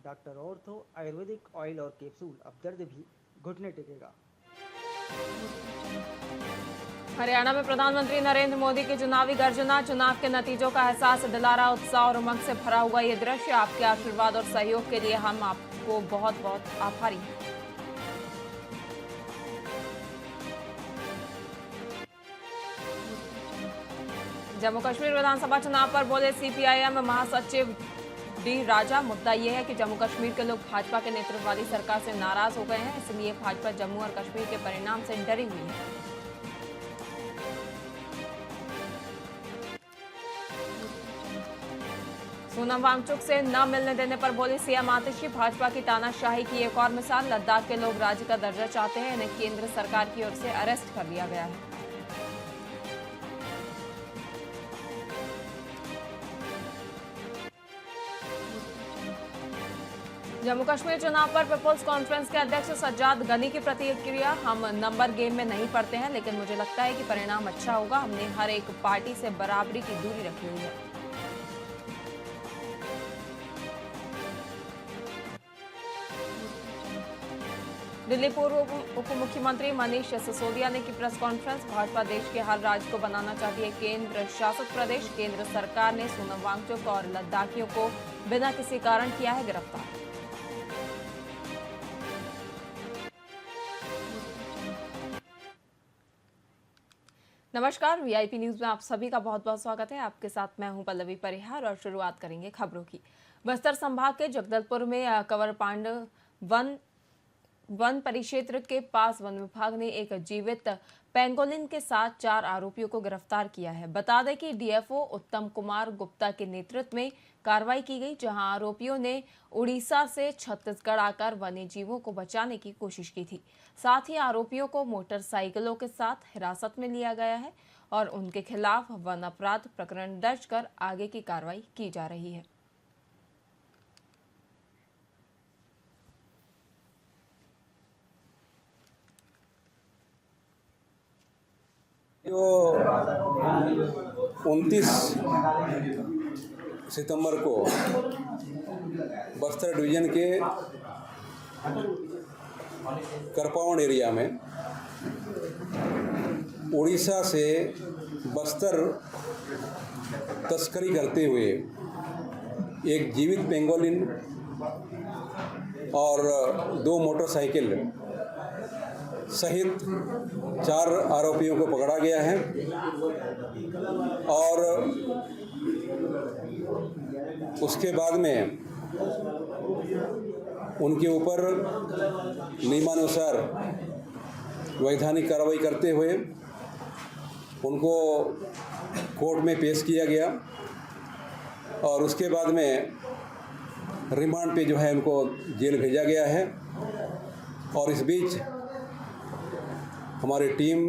Doctor ortho Ayurvedic oil और capsule, अब दर्द भी घुटने टेकेगा। हरियाणा में प्रधानमंत्री नरेंद्र मोदी की चुनावी गर्जना, चुनाव के नतीजों का एहसास दिला रहा, उत्साह और उमंग से भरा हुआ ये दृश्य। आपके आशीर्वाद और सहयोग के लिए हम आपको बहुत बहुत आभारी हैं। जम्मू कश्मीर विधानसभा चुनाव पर बोले सीपीआईएम महासचिव डी राजा। मुद्दा यह है कि जम्मू कश्मीर के लोग भाजपा के नेतृत्व वाली सरकार से नाराज हो गए हैं, इसलिए भाजपा जम्मू और कश्मीर के परिणाम से डरी हुई है। सोनम वांगचुक से न मिलने देने पर बोली सीएम आतिशी। भाजपा की तानाशाही की एक और मिसाल, लद्दाख के लोग राज्य का दर्जा चाहते हैं, इन्हें केंद्र सरकार की ओर से अरेस्ट कर लिया गया है। जम्मू कश्मीर चुनाव पर पीपुल्स कॉन्फ्रेंस के अध्यक्ष सज्जाद गनी की प्रतिक्रिया। हम नंबर गेम में नहीं पड़ते हैं, लेकिन मुझे लगता है कि परिणाम अच्छा होगा। हमने हर एक पार्टी से बराबरी की दूरी रखी हुई है। दिल्ली पूर्व उप मुख्यमंत्री मनीष सिसोदिया ने की प्रेस कॉन्फ्रेंस। भाजपा देश के हर राज्य को बनाना चाहती है केंद्र शासित प्रदेश। केंद्र सरकार ने सोनम वांगचुक और लद्दाखियों को बिना किसी कारण किया है गिरफ्तार। नमस्कार, वीआईपी न्यूज में आप सभी का बहुत बहुत स्वागत है। आपके साथ मैं हूं पल्लवी परिहार और शुरुआत करेंगे खबरों की। बस्तर संभाग के जगदलपुर में कवरपांड वन परिक्षेत्र के पास वन विभाग ने एक जीवित पेंगोलिन के साथ 4 आरोपियों को गिरफ्तार किया है। बता दें कि डीएफओ उत्तम कुमार गुप्ता के नेतृत्व में कार्रवाई की गई, जहां आरोपियों ने उड़ीसा से छत्तीसगढ़ आकर वन्य जीवों को बचाने की कोशिश की थी। साथ ही आरोपियों को मोटरसाइकिलों के साथ हिरासत में लिया गया है और उनके खिलाफ वन अपराध प्रकरण दर्ज कर आगे की कार्रवाई की जा रही है। जो 29 सितंबर को बस्तर डिवीजन के करपावण एरिया में उड़ीसा से बस्तर तस्करी करते हुए एक जीवित पेंगोलिन और 2 मोटरसाइकिल सहित 4 आरोपियों को पकड़ा गया है और उसके बाद में उनके ऊपर नियमानुसार वैधानिक कार्रवाई करते हुए उनको कोर्ट में पेश किया गया और उसके बाद में रिमांड पे जो है उनको जेल भेजा गया है। और इस बीच हमारी टीम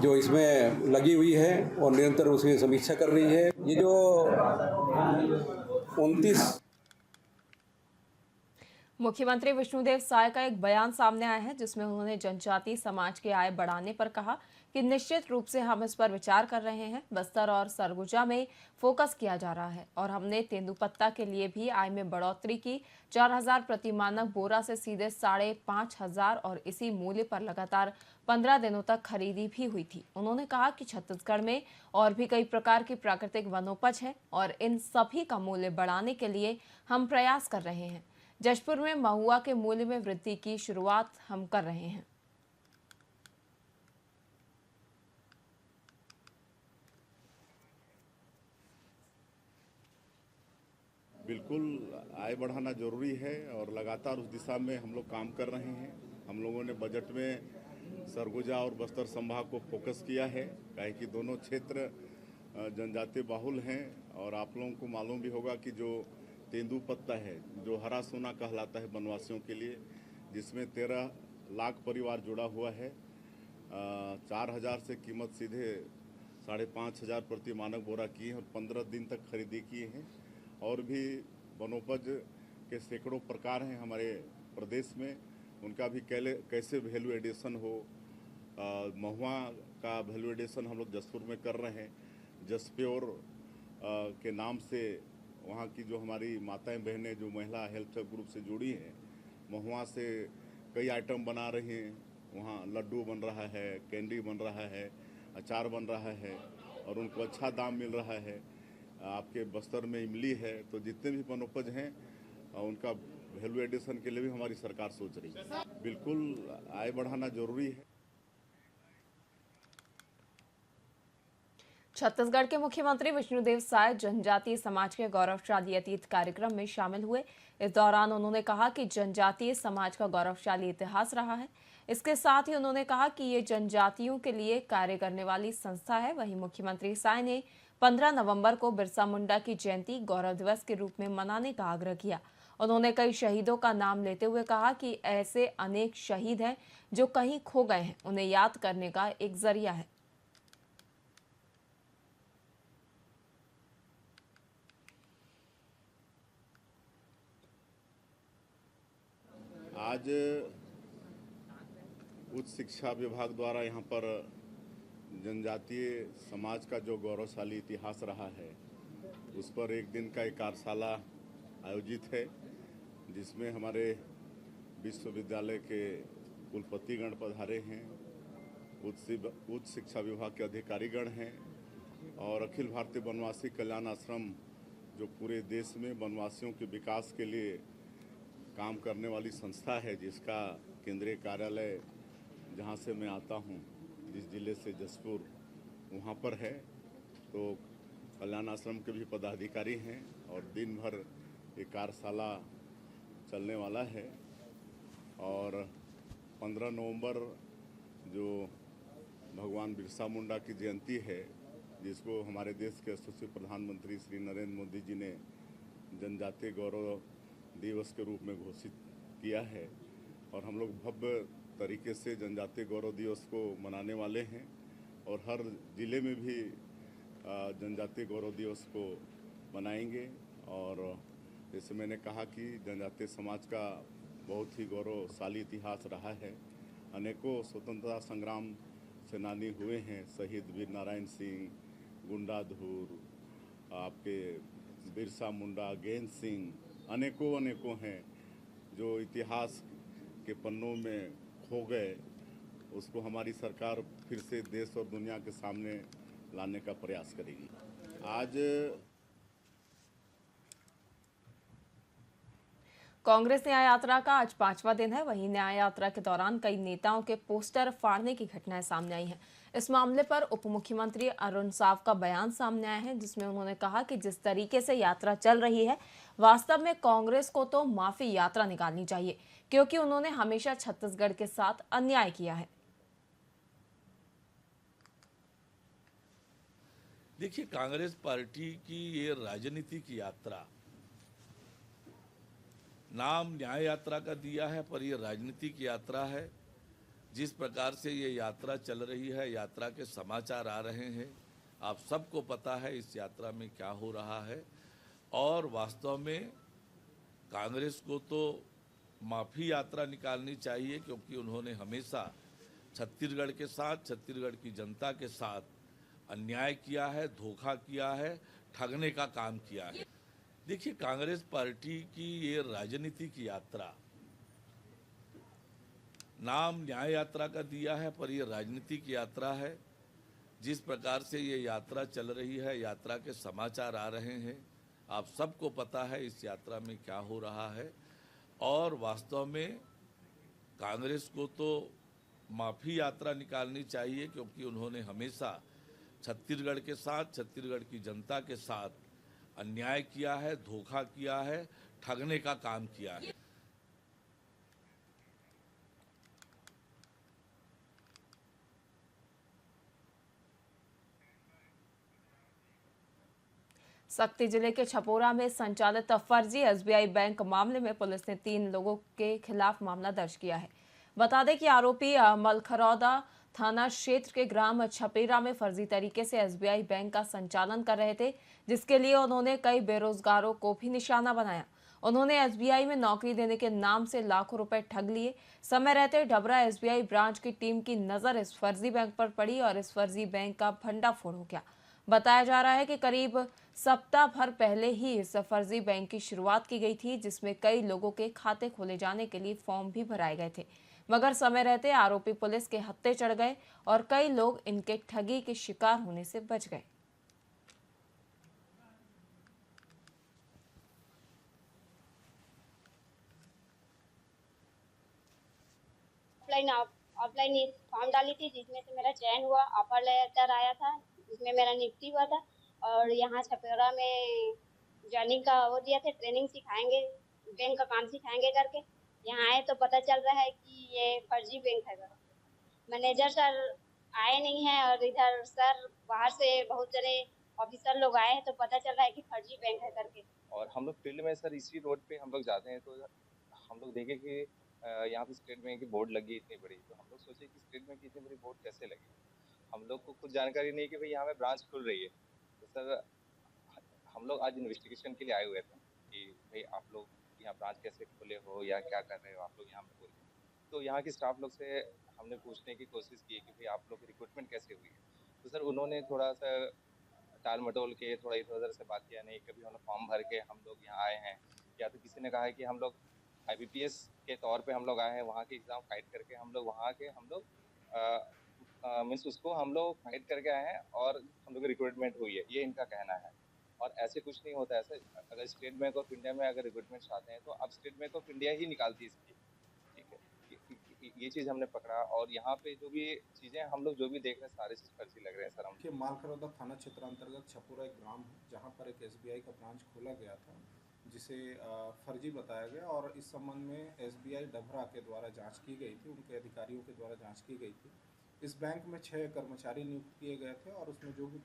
जो इसमें लगी हुई है और निरंतर उसकी समीक्षा कर रही है। ये जो 29 मुख्यमंत्री विष्णुदेव साय का एक बयान सामने आया है, जिसमें उन्होंने जनजातीय समाज की आय बढ़ाने पर कहा कि निश्चित रूप से हम इस पर विचार कर रहे हैं। बस्तर और सरगुजा में फोकस किया जा रहा है और हमने तेंदुपत्ता के लिए भी आय में बढ़ोतरी की। 4000 प्रति मानक बोरा से सीधे 5500 और इसी मूल्य पर लगातार 15 दिनों तक खरीदी भी हुई थी। उन्होंने कहा कि छत्तीसगढ़ में और भी कई प्रकार की प्राकृतिक वनोपज हैं और इन सभी का मूल्य बढ़ाने के लिए हम प्रयास कर रहे हैं। जशपुर में महुआ के मूल्य में वृद्धि की शुरुआत हम कर रहे हैं। बिल्कुल आय बढ़ाना जरूरी है और लगातार उस दिशा में हम लोग काम कर रहे हैं। हम लोगों ने बजट में सरगुजा और बस्तर संभाग को फोकस किया है, काहे कि दोनों क्षेत्र जनजातीय बाहुल हैं और आप लोगों को मालूम भी होगा कि जो तेंदुपत्ता है, जो हरा सोना कहलाता है वनवासियों के लिए, जिसमें 13 लाख परिवार जुड़ा हुआ है। 4000 से कीमत सीधे 5500 प्रति मानक बोरा की है और 15 दिन तक खरीदी किए हैं। और भी वनोपज के सैकड़ों प्रकार हैं हमारे प्रदेश में, उनका भी कैसे वैल्यू एडिशन हो। महुआ का वैल्यू एडिशन हम लोग जसपुर में कर रहे हैं। जसप्योर के नाम से वहाँ की जो हमारी माताएं बहनें जो महिला हेल्थ ग्रुप से जुड़ी हैं, वहाँ से कई आइटम बना रही हैं। वहाँ लड्डू बन रहा है, कैंडी बन रहा है, अचार बन रहा है और उनको अच्छा दाम मिल रहा है। आपके बस्तर में इमली है, तो जितने भी वनोपज हैं उनका वैल्यू एडिशन के लिए भी हमारी सरकार सोच रही है। बिल्कुल आय बढ़ाना जरूरी है। छत्तीसगढ़ के मुख्यमंत्री विष्णुदेव साय जनजातीय समाज के गौरवशाली अतीत कार्यक्रम में शामिल हुए। इस दौरान उन्होंने कहा कि जनजातीय समाज का गौरवशाली इतिहास रहा है। इसके साथ ही उन्होंने कहा कि ये जनजातियों के लिए कार्य करने वाली संस्था है। वहीं मुख्यमंत्री साय ने 15 नवंबर को बिरसा मुंडा की जयंती गौरव दिवस के रूप में मनाने का आग्रह किया। उन्होंने कई शहीदों का नाम लेते हुए कहा कि ऐसे अनेक शहीद हैं जो कहीं खो गए हैं, उन्हें याद करने का एक जरिया है। आज उच्च शिक्षा विभाग द्वारा यहाँ पर जनजातीय समाज का जो गौरवशाली इतिहास रहा है, उस पर एक दिन का एक कार्यशाला आयोजित है, जिसमें हमारे विश्वविद्यालय के कुलपतिगण पधारे हैं, उच्च शिक्षा विभाग के अधिकारीगण हैं और अखिल भारतीय वनवासी कल्याण आश्रम जो पूरे देश में वनवासियों के विकास के लिए काम करने वाली संस्था है, जिसका केंद्रीय कार्यालय जहां से मैं आता हूं, जिस जिले से जसपुर, वहां पर है। तो कल्याण आश्रम के भी पदाधिकारी हैं और दिन भर ये कार्यशाला चलने वाला है। और 15 नवंबर जो भगवान बिरसा मुंडा की जयंती है, जिसको हमारे देश के यशस्वी प्रधानमंत्री श्री नरेंद्र मोदी जी ने जनजातीय गौरव दिवस के रूप में घोषित किया है और हम लोग भव्य तरीके से जनजातीय गौरव दिवस को मनाने वाले हैं और हर जिले में भी जनजातीय गौरव दिवस को मनाएंगे। और जैसे मैंने कहा कि जनजातीय समाज का बहुत ही गौरवशाली इतिहास रहा है। अनेकों स्वतंत्रता संग्राम सेनानी हुए हैं, शहीद वीर नारायण सिंह, गुंडाधुर, आपके बिरसा मुंडा, गैंद सिंह, अनेकों हैं जो इतिहास के पन्नों में खो गए। उसको हमारी सरकार फिर से देश और दुनिया के सामने लाने का प्रयास करेगी। आज कांग्रेस न्याय यात्रा का आज 5वां दिन है। वहीं न्याय यात्रा के दौरान कई नेताओं के पोस्टर फाड़ने की घटनाएं सामने आई हैं। इस मामले पर उप मुख्यमंत्री अरुण साव का बयान सामने आया है, जिसमें उन्होंने कहा कि जिस तरीके से यात्रा चल रही है, वास्तव में कांग्रेस को तो माफी यात्रा निकालनी चाहिए, क्योंकि उन्होंने हमेशा छत्तीसगढ़ के साथ अन्याय किया है। देखिए, कांग्रेस पार्टी की ये राजनीतिक यात्रा, नाम न्याय यात्रा का दिया है पर ये राजनीतिक यात्रा है। जिस प्रकार से ये यात्रा चल रही है, यात्रा के समाचार आ रहे हैं, आप सबको पता है इस यात्रा में क्या हो रहा है। और वास्तव में कांग्रेस को तो माफ़ी यात्रा निकालनी चाहिए, क्योंकि उन्होंने हमेशा छत्तीसगढ़ के साथ, छत्तीसगढ़ की जनता के साथ अन्याय किया है, धोखा किया है, ठगने का काम किया है। देखिए, कांग्रेस पार्टी की ये राजनीतिक यात्रा, नाम न्याय यात्रा का दिया है पर ये राजनीतिक यात्रा है। जिस प्रकार से ये यात्रा चल रही है, यात्रा के समाचार आ रहे हैं, आप सबको पता है इस यात्रा में क्या हो रहा है। और वास्तव में कांग्रेस को तो माफ़ी यात्रा निकालनी चाहिए, क्योंकि उन्होंने हमेशा छत्तीसगढ़ के साथ, छत्तीसगढ़ की जनता के साथ अन्याय किया है, धोखा किया है, ठगने का काम किया है। सक्ती जिले के छपोरा में संचालित फर्जी एसबीआई बैंक मामले में पुलिस ने 3 लोगों के खिलाफ मामला दर्ज किया है। बता दें कि आरोपी मलखरौदा थाना क्षेत्र के ग्राम छपेरा में फर्जी तरीके से एसबीआई बैंक का संचालन कर रहे थे, जिसके लिए उन्होंने कई बेरोजगारों को भी निशाना बनाया। उन्होंने एसबीआई में नौकरी देने के नाम से लाखों रुपए ठग लिए। समय रहते डबरा एसबीआई ब्रांच की टीम की नजर इस फर्जी बैंक पर पड़ी और इस फर्जी बैंक का भंडाफोड़ हो गया। बताया जा रहा है कि करीब सप्ताह भर पहले ही इस फर्जी बैंक की शुरुआत की गई थी, जिसमें कई लोगों के खाते खोले जाने के लिए फॉर्म भी भराए गए थे, मगर समय रहते आरोपी पुलिस के हत्थे चढ़ गए और कई लोग इनके ठगी के शिकार होने से बच गए। ऑफलाइन फॉर्म डाली थी, जिसमें से मेरा चयन हुआ, ऑफर लेटर आया था जिसमें मेरा नियुक्ति हुआ था और यहाँ छपेरा में ज्वाइनिंग का वो दिया था, ट्रेनिंग सिखाएंगे, बैंक का काम सिखाएंगे करके। यहाँ आए तो पता चल रहा है कि ये फर्जी बैंक है। मैनेजर सर आए नहीं हैं और इधर सर बाहर से बहुत सारे ऑफिसर लोग आए हैं, तो पता चल रहा है कि फर्जी बैंक है करके। और हम लोग फील्ड में सर इसी रोड पे हम लोग जाते हैं तो हम लोग देखे कि यहाँ पे स्टेट बैंक की बोर्ड लगी है इतनी बड़ी, तो हम लोग सोचे कि स्टेट बैंक की इतनी बड़ी बोर्ड कैसे लगी। हम लोग को कुछ जानकारी नहीं कि भाई यहाँ पे ब्रांच खुल रही है। तो सर हम लोग आज इन्वेस्टिगेशन के लिए आए हुए थे कि भाई आप लोग यहाँ ब्रांच कैसे खोले हो या क्या कर रहे हो आप लोग यहाँ पे बोले। तो यहाँ के स्टाफ लोग से हमने पूछने की कोशिश की कि भाई आप लोग की रिक्रूटमेंट कैसे हुई है। तो सर उन्होंने थोड़ा सा टाल मटोल के थोड़ा इधर उधर से बात किया, नहीं कभी उन्होंने फॉर्म भर के हम लोग यहाँ आए हैं, या तो किसी ने कहा है कि हम लोग IBPS के तौर पे हम लोग आए हैं, वहाँ के एग्ज़ाम फाइट करके हम लोग वहाँ के हम लोग मीन्स उसको हम लोग फाइट करके आए हैं और हम लोग रिक्रूटमेंट हुई है, ये इनका कहना है। और ऐसे कुछ नहीं होता। ऐसे अगर स्टेट बैंक ऑफ इंडिया में अगर रिक्रूटमेंट आते हैं तो अब स्टेट बैंक ऑफ इंडिया ही निकालती है इसकी, ठीक है। ये चीज़ हमने पकड़ा और यहाँ पे जो भी चीज़ें हम लोग जो भी देख रहे हैं सारे चीज़ फर्जी लग रहे हैं सर। हम के मालखरौदा थाना क्षेत्र अंतर्गत छपुरा एक ग्राम है जहाँ पर एक SBI का ब्रांच खोला गया था, जिसे फर्जी बताया गया और इस संबंध में SBI डभरा के द्वारा जांच की गई थी, उनके अधिकारियों के द्वारा जांच की गई थी। इस बैंक में 6 कर्मचारी नियुक्त किए गए थे और उसमें जो भी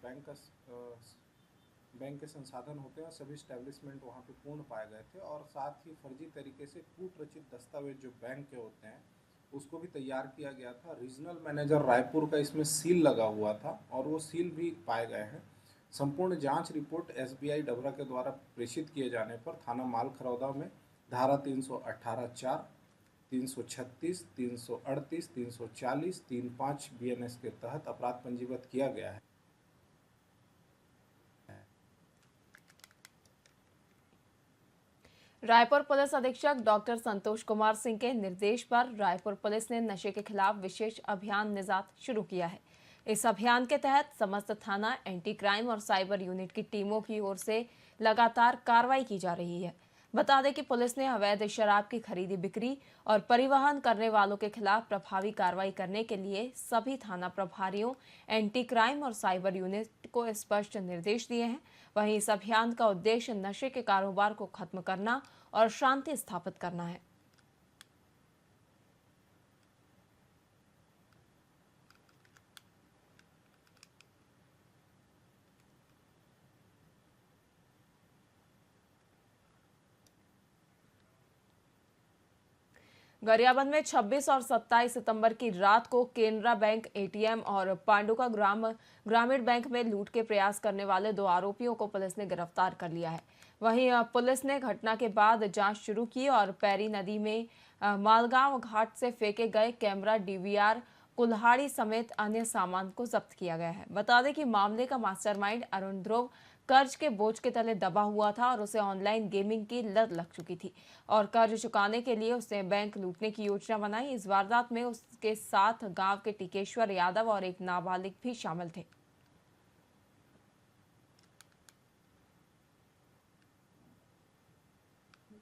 बैंक के संसाधन होते हैं सभी स्टैब्लिशमेंट वहाँ पे पूर्ण पाए गए थे और साथ ही फर्जी तरीके से कूट रचित दस्तावेज जो बैंक के होते हैं उसको भी तैयार किया गया था। रीजनल मैनेजर रायपुर का इसमें सील लगा हुआ था और वो सील भी पाए गए हैं। संपूर्ण जांच रिपोर्ट SBI डबरा के द्वारा प्रेषित किए जाने पर थाना मालखरौदा में धारा 318(4), 336, 338, 340, 35 BNS के तहत अपराध पंजीबद्ध किया गया है। रायपुर पुलिस अधीक्षक डॉक्टर संतोष कुमार सिंह के निर्देश पर रायपुर पुलिस ने नशे के खिलाफ विशेष अभियान निजात शुरू किया है। इस अभियान के तहत समस्त थाना, एंटी क्राइम और साइबर यूनिट की टीमों की ओर से लगातार कार्रवाई की जा रही है। बता दें कि पुलिस ने अवैध शराब की खरीदी, बिक्री और परिवहन करने वालों के खिलाफ प्रभावी कार्रवाई करने के लिए सभी थाना प्रभारियों, एंटी क्राइम और साइबर यूनिट को स्पष्ट निर्देश दिए हैं। वहीं इस अभियान का उद्देश्य नशे के कारोबार को खत्म करना और शांति स्थापित करना है। गरियाबंद में 26 और 27 सितंबर की रात को केनरा बैंक ATM और पांडुका ग्रामीण बैंक में लूट के प्रयास करने वाले 2 आरोपियों को पुलिस ने गिरफ्तार कर लिया है। वहीं पुलिस ने घटना के बाद जांच शुरू की और पैरी नदी में मालगांव घाट से फेंके गए कैमरा, DVR, कुल्हाड़ी समेत अन्य सामान को जब्त किया गया है। बता दें कि मामले का मास्टरमाइंड अरुण ध्रुव कर्ज के बोझ के तले दबा हुआ था और उसे ऑनलाइन गेमिंग की लत लग चुकी थी और कर्ज चुकाने के लिए उसने बैंक लूटने की योजना बनाई। इस वारदात में उसके साथ गांव के टिकेश्वर यादव और एक नाबालिग भी शामिल थे।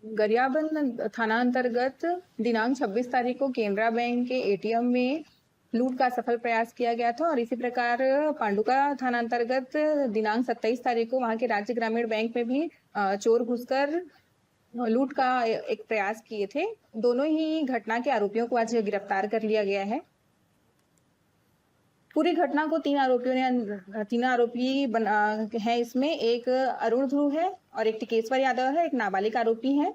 गरियाबंद थाना अंतर्गत दिनांक 26 तारीख को केनरा बैंक के ATM में लूट का सफल प्रयास किया गया था और इसी प्रकार पांडुका थाना अंतर्गत दिनांक 27 तारीख को वहां के राज्य ग्रामीण बैंक में भी चोर घुसकर लूट का एक प्रयास किए थे। दोनों ही घटना के आरोपियों को आज गिरफ्तार कर लिया गया है। पूरी घटना को 3 आरोपी हैं इसमें। एक अरुण ध्रुव है और एक टिकेश्वर यादव है, एक नाबालिग आरोपी है।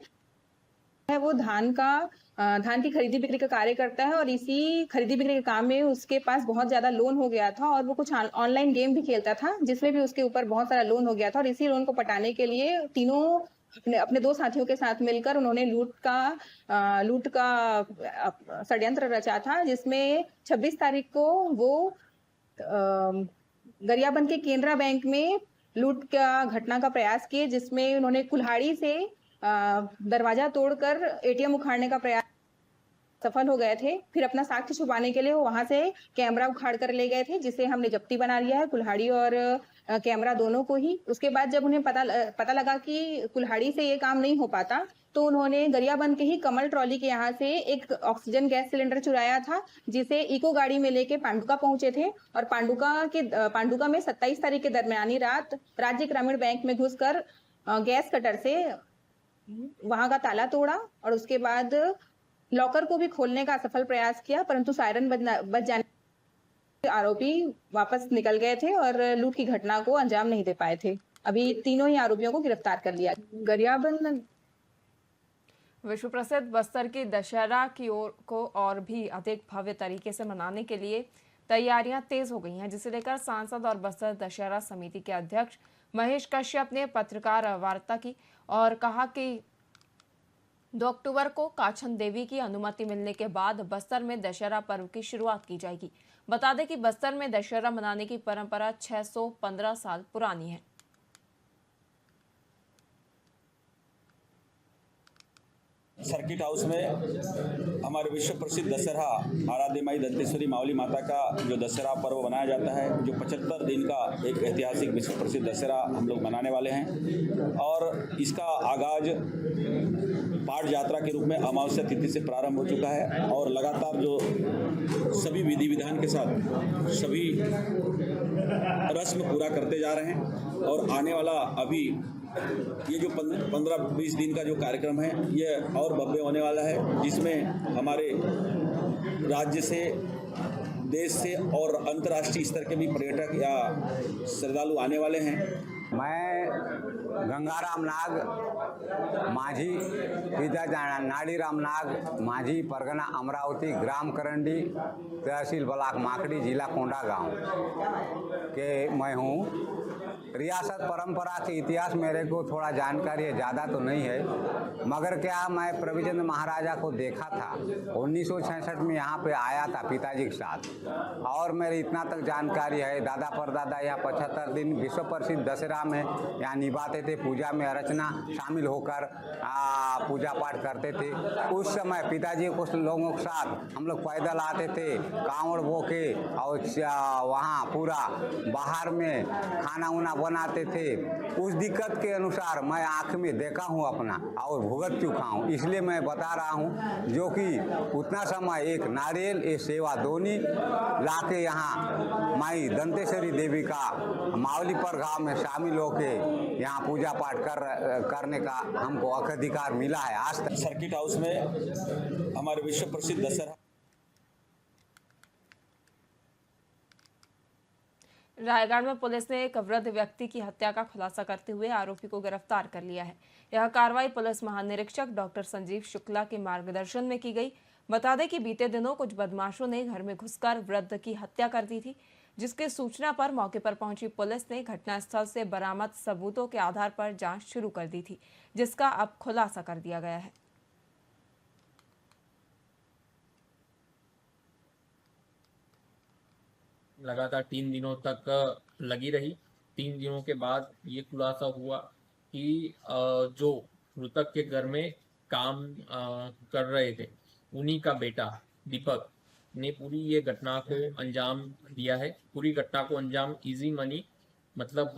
वो धान की खरीदी बिक्री का कार्य करता है और इसी खरीदी बिक्री के काम में उसके पास बहुत ज्यादा लोन हो गया था और वो कुछ ऑनलाइन गेम भी खेलता था जिसमें भी उसके ऊपर बहुत सारा लोन हो गया था और इसी लोन को पटाने के लिए तीनों अपने 2 साथियों के साथ मिलकर उन्होंने लूट का षड्यंत्र रचा था, जिसमें 26 तारीख को वो गरियाबंद के केनरा बैंक में लूट का घटना का प्रयास किए, जिसमें उन्होंने कुल्हाड़ी से दरवाजा तोड़कर एटीएम उखाड़ने का प्रयास सफल हो गए थे। फिर अपना साक्ष्य छुपाने के लिए वो वहां से कैमरा उखाड़ कर ले गए थे, जिसे हमने जब्ती बना लिया है, कुल्हाड़ी और कैमरा दोनों को ही। उसके बाद जब उन्हें पता लगा कि कुल्हाड़ी से ये काम नहीं हो पाता, तो उन्होंने गरियाबंद के ही कमल ट्रॉली के यहाँ से एक ऑक्सीजन गैस सिलेंडर चुराया था, जिसे इको गाड़ी में लेके पांडुका पहुंचे थे और पांडुका में 27 तारीख के दरमियानी रात राज्य ग्रामीण बैंक में घुसकर गैस कटर से वहां का ताला तोड़ा और उसके बाद लॉकर को भी खोलने का असफल प्रयास किया, परंतु सायरन बज जाने आरोपी वापस निकल गए थे और लूट की घटना को अंजाम नहीं दे पाए थे। अभी तीनों ही आरोपियों को गिरफ्तार कर लिया। गरियाबंद विश्व प्रसिद्ध बस्तर की दशहरा की ओर को और भी अधिक भव्य तरीके से मनाने के लिए तैयारियां तेज हो गई हैं, जिसे लेकर सांसद और बस्तर दशहरा समिति के अध्यक्ष महेश कश्यप ने पत्रकार वार्ता की और कहा कि 2 अक्टूबर को काछन देवी की अनुमति मिलने के बाद बस्तर में दशहरा पर्व की शुरुआत की जाएगी। बता दें कि बस्तर में दशहरा मनाने की परंपरा 615 साल पुरानी है। सर्किट हाउस में हमारे विश्व प्रसिद्ध दशहरा आराध्य माई दंतेश्वरी मावली माता का जो दशहरा पर्व मनाया जाता है, जो 75 दिन का एक ऐतिहासिक विश्व प्रसिद्ध दशहरा हम लोग मनाने वाले हैं और इसका आगाज पाठ यात्रा के रूप में अमावस्या तिथि से प्रारंभ हो चुका है और लगातार जो सभी विधि विधान के साथ सभी रस्म पूरा करते जा रहे हैं और आने वाला अभी ये जो 15-20 दिन का जो कार्यक्रम है ये और भव्य होने वाला है, जिसमें हमारे राज्य से, देश से और अंतर्राष्ट्रीय स्तर के भी पर्यटक या श्रद्धालु आने वाले हैं। मैं गंगाराम नाग माझी पिता नाड़ीराम नाग माझी परगना अमरावती ग्राम करंडी तहसील ब्लॉक माकड़ी जिला कोंडा गांव के मैं हूँ। रियासत परंपरा के इतिहास मेरे को थोड़ा जानकारी है, ज़्यादा तो नहीं है, मगर क्या मैं प्रभुचंद महाराजा को देखा था 1966 में यहाँ पे आया था पिताजी के साथ और मेरी इतना तक जानकारी है। दादा परदादा यहाँ 75 दिन विश्व प्रसिद्ध दशहरा में यहाँ निभाते थे, पूजा में अर्चना शामिल होकर पूजा पाठ करते थे। उस समय पिताजी कुछ लोगों के साथ हम लोग पैदल आते थे, कांवड़ बोके और वहाँ पूरा बाहर में खाना उना बनाते थे। उस दिक्कत के अनुसार मैं आँख में देखा हूँ अपना और भुगत चुका हूँ, इसलिए मैं बता रहा हूँ। जो कि उतना समय एक नारियल एक सेवा दोनी लाके यहाँ माई दंतेश्वरी देवी का मावली पर गाँव में शामिल होके यहाँ पूजा पाठ करने का हमको अधिकार मिला है। आज तक सर्किट हाउस में हमारे विश्व प्रसिद्ध दशहरा। रायगढ़ में पुलिस ने एक वृद्ध व्यक्ति की हत्या का खुलासा करते हुए आरोपी को गिरफ्तार कर लिया है। यह कार्रवाई पुलिस महानिरीक्षक डॉक्टर संजीव शुक्ला के मार्गदर्शन में की गई। बता दें कि बीते दिनों कुछ बदमाशों ने घर में घुसकर वृद्ध की हत्या कर दी थी, जिसके सूचना पर मौके पर पहुंची पुलिस ने घटनास्थल से बरामद सबूतों के आधार पर जांच शुरू कर दी थी, जिसका अब खुलासा कर दिया गया है। लगातार 3 दिनों तक लगी रही। 3 दिनों के बाद ये खुलासा हुआ कि जो मृतक के घर में काम कर रहे थे उन्हीं का बेटा दीपक ने पूरी ये घटना को अंजाम दिया है। पूरी घटना को अंजाम इजी मनी मतलब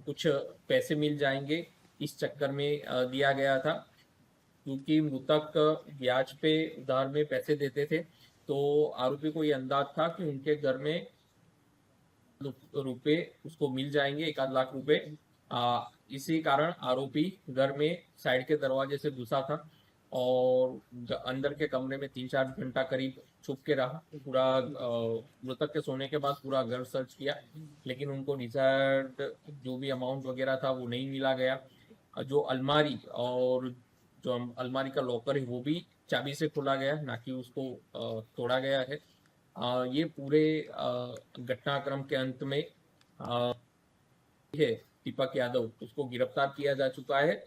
कुछ पैसे मिल जाएंगे इस चक्कर में दिया गया था, क्योंकि मृतक ब्याज पे उधार में पैसे देते थे। तो आरोपी को ये अंदाज था कि उनके घर में रुपए उसको मिल जाएंगे 1-8 लाख रुपए। इसी कारण आरोपी घर में साइड के दरवाजे से घुसा था और अंदर के कमरे में 3-4 घंटा करीब छुप के रहा। पूरा मृतक के सोने के बाद पूरा घर सर्च किया, लेकिन उनको डिजायर्ड जो भी अमाउंट वगैरह था वो नहीं मिला गया। जो अलमारी और जो अलमारी का लॉकर है वो भी चाबी से खोला गया, ना कि उसको तोड़ा गया है। ये पूरे घटनाक्रम के अंत में है दीपक यादव, उसको गिरफ्तार किया जा चुका है।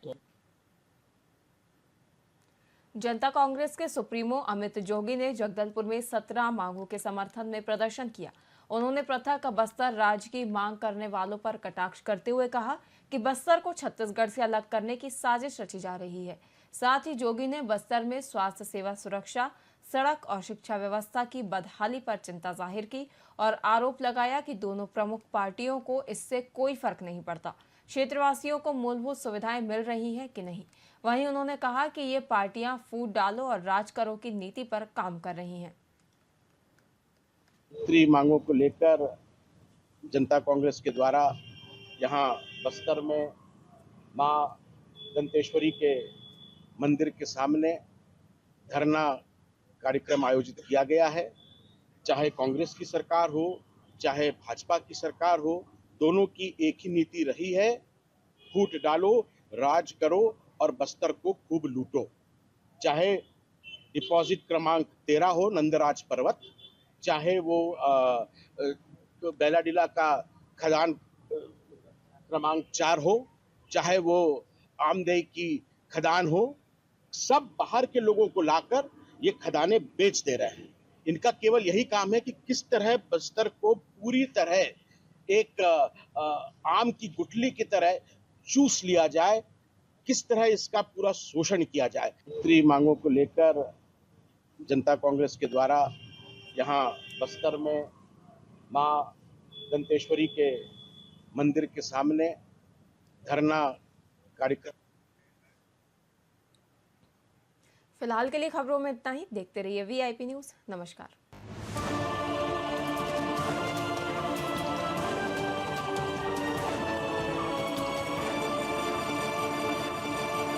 जनता कांग्रेस के सुप्रीमो अमित जोगी ने जगदलपुर में 17 मांगों के समर्थन में प्रदर्शन किया। उन्होंने प्रथा का बस्तर राज्य की मांग करने वालों पर कटाक्ष करते हुए कहा कि बस्तर को छत्तीसगढ़ से अलग करने की साजिश रची जा रही है। साथ ही जोगी ने बस्तर में स्वास्थ्य सेवा सुरक्षा, सड़क और शिक्षा व्यवस्था की बदहाली पर चिंता जाहिर की और आरोप लगाया कि दोनों प्रमुख पार्टियों को इससे कोई फर्क नहीं पड़ता, क्षेत्रवासियों को मूलभूत सुविधाएं मिल रही हैं कि नहीं। वहीं उन्होंने कहा कि ये पार्टियां फूट डालो और राज करो की नीति पर काम कर रही हैं। क्षेत्रीय मांगों को लेकर जनता कांग्रेस के द्वारा यहाँ बस्तर में मां दंतेश्वरी के मंदिर के सामने धरना कार्यक्रम आयोजित किया गया है। चाहे कांग्रेस की सरकार हो, चाहे भाजपा की सरकार हो, दोनों की एक ही नीति रही है, फूट डालो, राज करो और बस्तर को खूब लूटो। चाहे डिपॉजिट क्रमांक 13 हो नंदराज पर्वत, चाहे वो बेलाडीला का खदान क्रमांक 4 हो, चाहे वो आमदई की खदान हो, सब बाहर के लोगों को लाकर ये खदानें बेच दे रहे हैं। इनका केवल यही काम है कि किस तरह बस्तर को पूरी तरह एक आम की गुठली की तरह चूस लिया जाए, किस तरह इसका पूरा शोषण किया जाए। क्षेत्रीय मांगों को लेकर जनता कांग्रेस के द्वारा यहाँ बस्तर में मां दंतेश्वरी के मंदिर के सामने धरना कार्यक्रम। फिलहाल के लिए खबरों में इतना ही। देखते रहिए VIP न्यूज़। नमस्कार।